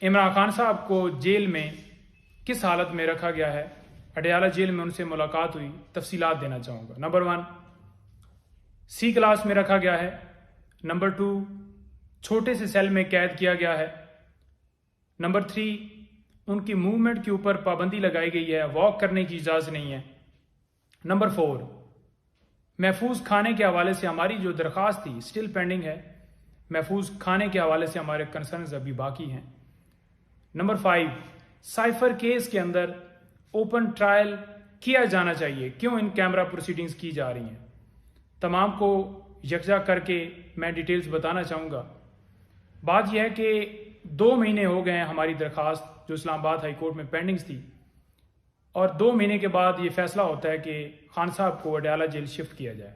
इमरान खान साहब को जेल में किस हालत में रखा गया है, अडयाला जेल में उनसे मुलाकात हुई, तफसीलात देना चाहूँगा। नंबर 1, सी क्लास में रखा गया है। नंबर 2, छोटे से सेल में कैद किया गया है। नंबर 3, उनकी मूवमेंट के ऊपर पाबंदी लगाई गई है, वॉक करने की इजाज़त नहीं है। नंबर 4, महफूज खाने के हवाले से हमारी जो दरख्वास्त थी स्टिल पेंडिंग है, महफूज खाने के हवाले से हमारे कंसर्न्स अभी बाकी हैं। नंबर 5, साइफर केस के अंदर ओपन ट्रायल किया जाना चाहिए, क्यों इन कैमरा प्रोसीडिंग्स की जा रही हैं, तमाम को यकजा करके मैं डिटेल्स बताना चाहूँगा। बात यह है कि 2 महीने हो गए हैं हमारी दरख्वास्त जो इस्लामाबाद हाई कोर्ट में पेंडिंग्स थी, और 2 महीने के बाद ये फैसला होता है कि खान साहब को अडयाला जेल शिफ्ट किया जाए।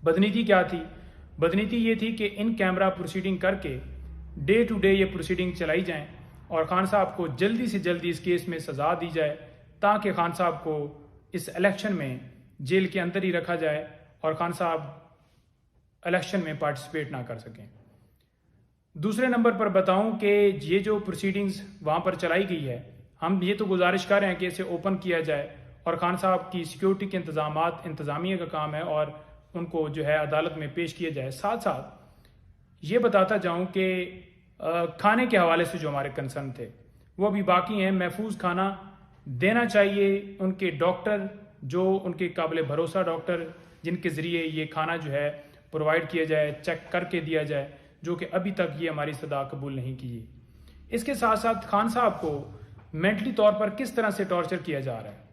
बदनीति क्या थी? बदनीति ये थी कि इन कैमरा प्रोसीडिंग करके डे टू डे ये प्रोसीडिंग चलाई जाएं और खान साहब को जल्दी से जल्दी इस केस में सजा दी जाए, ताकि खान साहब को इस इलेक्शन में जेल के अंदर ही रखा जाए और खान साहब इलेक्शन में पार्टिसिपेट ना कर सकें। दूसरे नंबर पर बताऊं कि ये जो प्रोसीडिंग्स वहाँ पर चलाई गई है, हम ये तो गुजारिश कर रहे हैं कि इसे ओपन किया जाए और खान साहब की सिक्योरिटी के इंतजामिया का काम है और उनको जो है अदालत में पेश किया जाए। साथ साथ ये बताता जाऊं कि खाने के हवाले से जो हमारे कंसर्न थे वो अभी बाकी हैं। महफूज खाना देना चाहिए उनके डॉक्टर, जो उनके काबिल भरोसा डॉक्टर, जिनके ज़रिए ये खाना जो है प्रोवाइड किया जाए, चेक करके दिया जाए, जो कि अभी तक ये हमारी सदा कबूल नहीं की। इसके साथ साथ खान साहब को मेंटली तौर पर किस तरह से टॉर्चर किया जा रहा है।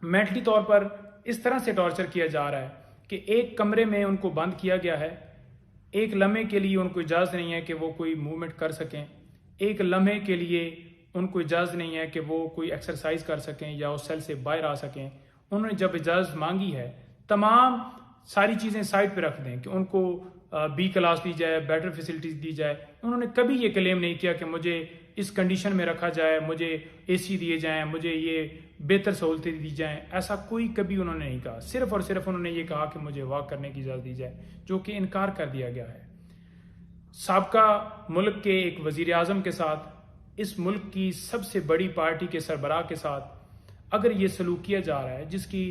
मेंटली तौर पर इस तरह से टॉर्चर किया जा रहा है कि एक कमरे में उनको बंद किया गया है, एक लम्हे के लिए उनको इजाज़त नहीं है कि वो कोई मूवमेंट कर सकें, एक लम्हे के लिए उनको इजाज़त नहीं है कि वो कोई एक्सरसाइज कर सकें या उस सेल से बाहर आ सकें। उन्होंने जब इजाज़त मांगी है, तमाम सारी चीज़ें साइड पे रख दें कि उनको बी क्लास दी जाए, बेटर फैसिलिटीज़ दी जाए। उन्होंने कभी ये क्लेम नहीं किया कि मुझे इस कंडीशन में रखा जाए, मुझे एसी दिए जाएं, मुझे ये बेहतर सहूलतें दी जाएं। ऐसा कोई कभी उन्होंने नहीं कहा। सिर्फ और सिर्फ उन्होंने ये कहा कि मुझे वॉक करने की इजाज़त दी जाए, जो कि इनकार कर दिया गया है। साबका मुल्क के एक वजीर आज़म के साथ, इस मुल्क की सबसे बड़ी पार्टी के सरबराह के साथ अगर ये सलूक किया जा रहा है, जिसकी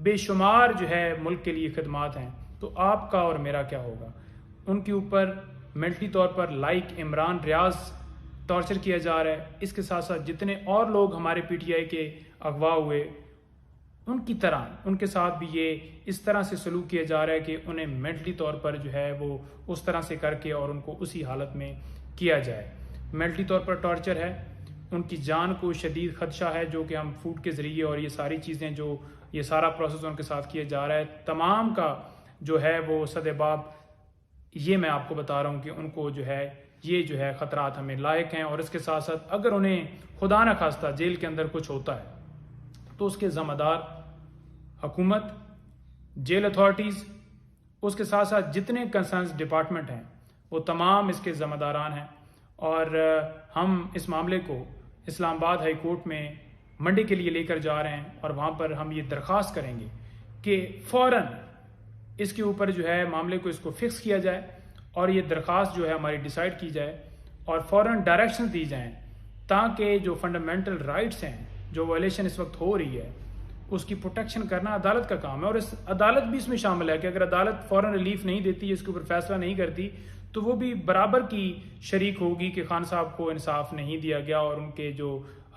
बेशुमार जो है मुल्क के लिए खिदमात हैं, तो आपका और मेरा क्या होगा। उनके ऊपर मेंटली तौर पर लाइक इमरान रियाज टॉर्चर किया जा रहा है। इसके साथ साथ जितने और लोग हमारे पीटीआई के अगवा हुए, उनकी तरह उनके साथ भी ये इस तरह से सलूक किया जा रहा है कि उन्हें मेंटली तौर पर जो है वो उस तरह से करके और उनको उसी हालत में किया जाए। मेंटली तौर पर टॉर्चर है, उनकी जान को शदीद खदशा है, जो कि हम फूड के ज़रिए और ये सारी चीज़ें जो ये सारा प्रोसेस उनके साथ किया जा रहा है, तमाम का जो है वो सदेबाब, ये मैं आपको बता रहा हूँ कि उनको जो है ये जो है ख़तरात हमें लायक हैं। और इसके साथ साथ अगर उन्हें खुदा न खास्ता जेल के अंदर कुछ होता है तो उसके ज़िम्मेदार हुकूमत, जेल अथॉरिटीज़, उसके साथ साथ जितने कंसर्न डिपार्टमेंट हैं वो तमाम इसके ज़िम्मेदारान हैं। और हम इस मामले को इस्लामाबाद हाई कोर्ट में मंडे के लिए लेकर जा रहे हैं और वहाँ पर हम ये दरख्वास्त करेंगे कि फ़ौरन इसके ऊपर जो है मामले को इसको फिक्स किया जाए और ये दरख्वास्त जो है हमारी डिसाइड की जाए और फ़ौरन डायरेक्शन दी जाएं, ताकि जो फंडामेंटल राइट्स हैं, जो वायलेशन इस वक्त हो रही है, उसकी प्रोटेक्शन करना अदालत का काम है। और इस अदालत भी इसमें शामिल है कि अगर अदालत फ़ौरन रिलीफ नहीं देती, इसके ऊपर फैसला नहीं करती, तो वो भी बराबर की शरीक होगी कि खान साहब को इंसाफ नहीं दिया गया और उनके जो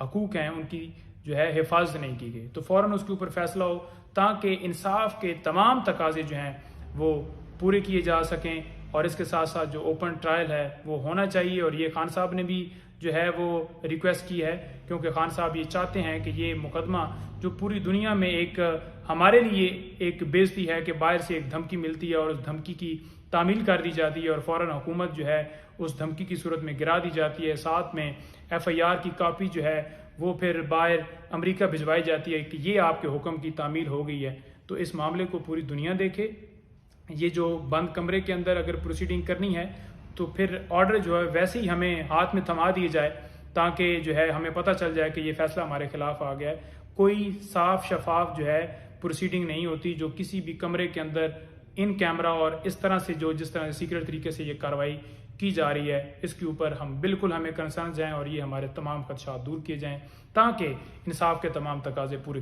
हकूक़ हैं उनकी जो है हिफाजत नहीं की गई। तो फ़ौरन उसके ऊपर फैसला हो, ताकि इंसाफ के तमाम तकाजे जो हैं वो पूरे किए जा सकें। और इसके साथ साथ जो ओपन ट्रायल है वो होना चाहिए। और ये खान साहब ने भी जो है वो रिक्वेस्ट की है, क्योंकि खान साहब ये चाहते हैं कि ये मुकदमा जो पूरी दुनिया में एक हमारे लिए एक बेइज्जती है कि बाहर से एक धमकी मिलती है और उस धमकी की तामील कर दी जाती है और फ़ौरन हुकूमत जो है उस धमकी की सूरत में गिरा दी जाती है, साथ में FIR की कापी जो है वो फिर बाहर अमेरिका भिजवाई जाती है कि ये आपके हुक्म की तामील हो गई है। तो इस मामले को पूरी दुनिया देखे। ये जो बंद कमरे के अंदर अगर प्रोसीडिंग करनी है तो फिर ऑर्डर जो है वैसे ही हमें हाथ में थमा दिए जाए, ताकि जो है हमें पता चल जाए कि ये फैसला हमारे खिलाफ आ गया है। कोई साफ शफाफ जो है प्रोसीडिंग नहीं होती, जो किसी भी कमरे के अंदर इन कैमरा और इस तरह से जो जिस तरह से सीक्रेट तरीके से ये कार्रवाई की जा रही है, इसके ऊपर हम बिल्कुल हमें कंसर्न जाएं और ये हमारे तमाम खदशात दूर किए जाएं ताकि इंसाफ के तमाम तकाजे पूरे